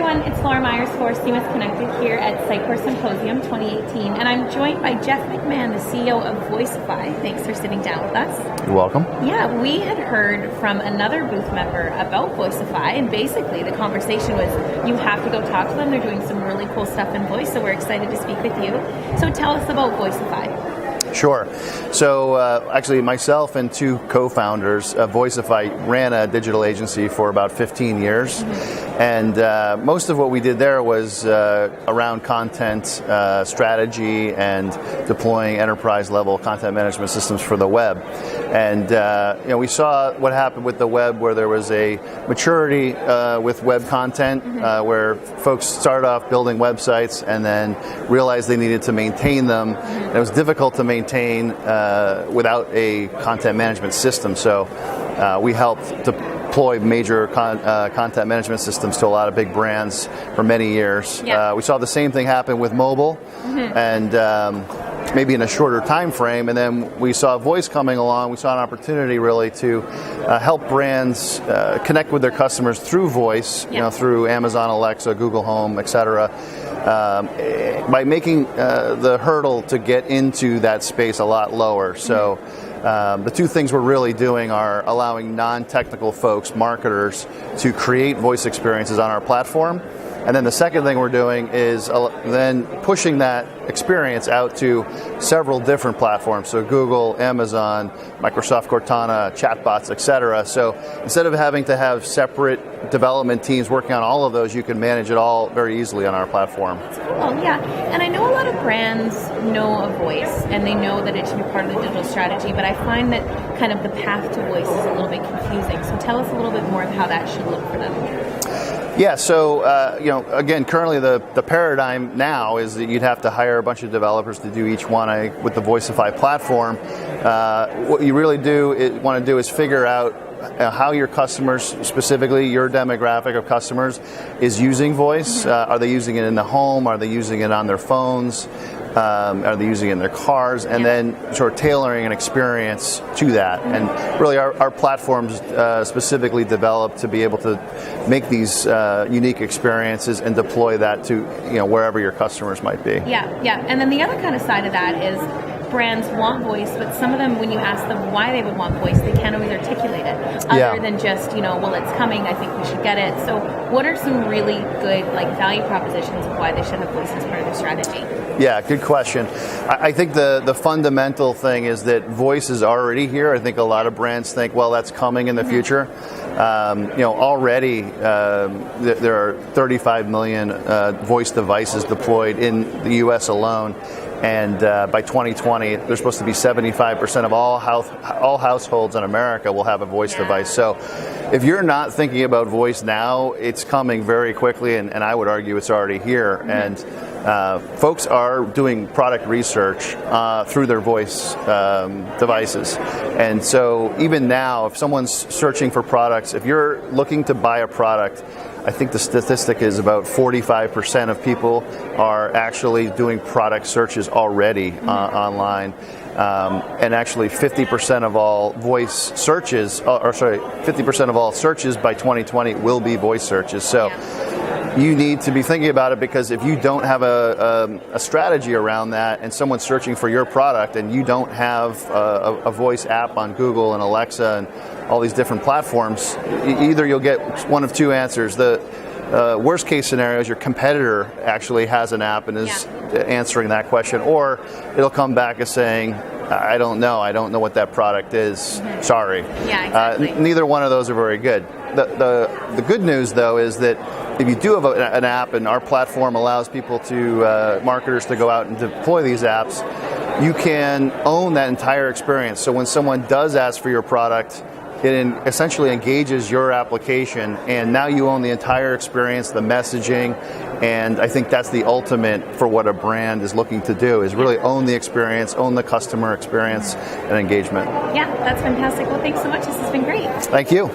everyone, it's Laura Myers for CMS-Connected here at Sitecore Symposium 2018, and I'm joined by Jeff McMahon, the CEO of Voicify. Thanks for sitting down with us. You're welcome. Yeah, we had heard from another booth member about Voicify, and basically the conversation was, you have to go talk to them. They're doing some really cool stuff in voice, so we're excited to speak with you. So tell us about Voicify. Sure. So actually myself and two co-founders, Voicify ran a digital agency for about 15 years. And most of what we did there was around content strategy and deploying enterprise level content management systems for the web. And we saw what happened with the web, where there was a maturity with web content, where folks started off building websites and then realized they needed to maintain them. And it was difficult to maintain without a content management system. So we helped deploy major content management systems to a lot of big brands for many years. Yeah. We saw the same thing happen with mobile, and maybe in a shorter time frame. And then we saw voice coming along. We saw an opportunity really to help brands connect with their customers through voice, through Amazon Alexa, Google Home, etc. By making the hurdle to get into that space a lot lower. So the two things we're really doing are allowing non-technical folks, marketers, to create voice experiences on our platform. And then the second thing we're doing is then pushing that experience out to several different platforms. So Google, Amazon, Microsoft Cortana, chatbots, etc. So instead of having to have separate development teams working on all of those, you can manage it all very easily on our platform. Cool, yeah. And I know a lot of brands know of voice and they know that it should be part of the digital strategy, but I find that kind of the path to voice is a little bit confusing. So tell us a little bit more of how that should look for them. Yeah, so again, currently the paradigm now is that you'd have to hire a bunch of developers to do each one. With the Voicify platform, what you really want to do is figure out how your customers, specifically your demographic of customers, is using voice. Are they using it in the home? Are they using it on their phones? Are they using it in their cars? And then sort of tailoring an experience to that. And really our platform's specifically developed to be able to make these unique experiences and deploy that to wherever your customers might be. Yeah. And then the other kind of side of that is brands want voice, but some of them, when you ask them why they would want voice, they can't always articulate it. Other than just, well, it's coming, I think we should get it. So what are some really good value propositions of why they should have voice as part of their strategy? Yeah, good question. I think the fundamental thing is that voice is already here. I think a lot of brands think, well, that's coming in the future. Already there are 35 million voice devices deployed in the U.S. alone. And by 2020, there's supposed to be 75% of all households in America will have a voice device. So if you're not thinking about voice now, it's coming very quickly, and I would argue it's already here. And folks are doing product research through their voice devices. And so even now, if someone's searching for products, if you're looking to buy a product, I think the statistic is about 45% of people are actually doing product searches already online. And actually 50% of all voice searches, 50% of all searches by 2020 will be voice searches. So you need to be thinking about it, because if you don't have a strategy around that and someone's searching for your product and you don't have a voice app on Google and Alexa and all these different platforms, either you'll get one of two answers. The worst case scenario is your competitor actually has an app and is answering that question, or it'll come back as saying, I don't know what that product is, sorry. Yeah, exactly. Neither one of those are very good. The good news, though, is that if you do have an app, and our platform allows people to, marketers to go out and deploy these apps, you can own that entire experience. So when someone does ask for your product, it essentially engages your application, and now you own the entire experience, the messaging, and I think that's the ultimate for what a brand is looking to do, is really own the experience, own the customer experience and engagement. Yeah, that's fantastic. Well, thanks so much. This has been great. Thank you.